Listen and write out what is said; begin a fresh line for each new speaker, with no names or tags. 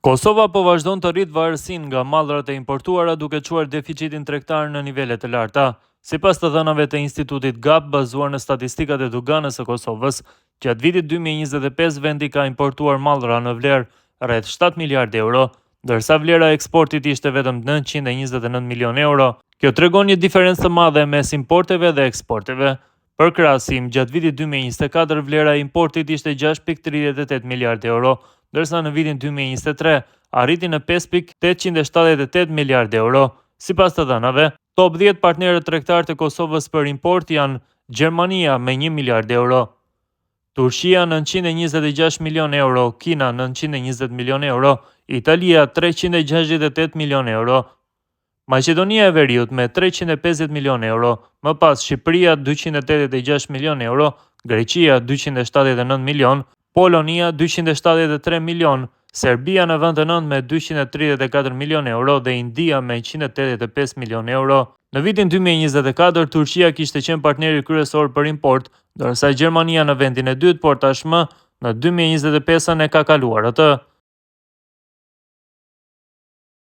Kosova po vazhdon të rritë varësinë nga mallrat e importuara duke çuar deficitin tregtar në nivele të larta. Sipas të dhënave të Institutit GAP bazuar në statistikat e doganës së Kosovës, gjatë vitit 2025 vendi ka importuar mallra në vlerë rreth 7 miliardë euro, ndërsa vlera e eksportit ishte vetëm 929 milion euro. Kjo tregon një diferencë të madhe mes importeve dhe eksporteve. Për krahasim, gjatë vitit 2024 vlera e importit ishte 6.38 miliardë euro, ndërsa në vitin 2023 arriti në 5.878 miliardë euro. Sipas të dhënave, top 10 partnerët tregtar të Kosovës për import janë Gjermania me 1 miliard euro, Turqia 926 milion euro, Kina 920 milion euro, Italia 368 milion euro, Maqedonia e Veriut me 350 milion euro, më pas Shqipëria 286 milion euro, Greqia 279 milion, Polonia 273 milion, Serbia në vend të nënt me 234 milion euro dhe India me 185 milion euro. Në vitin 2024, Turqia kishte qenë partneri kryesor për import, ndërsa Gjermania në vendin e dytë, por tashmë në 2025 e ka kaluar atë.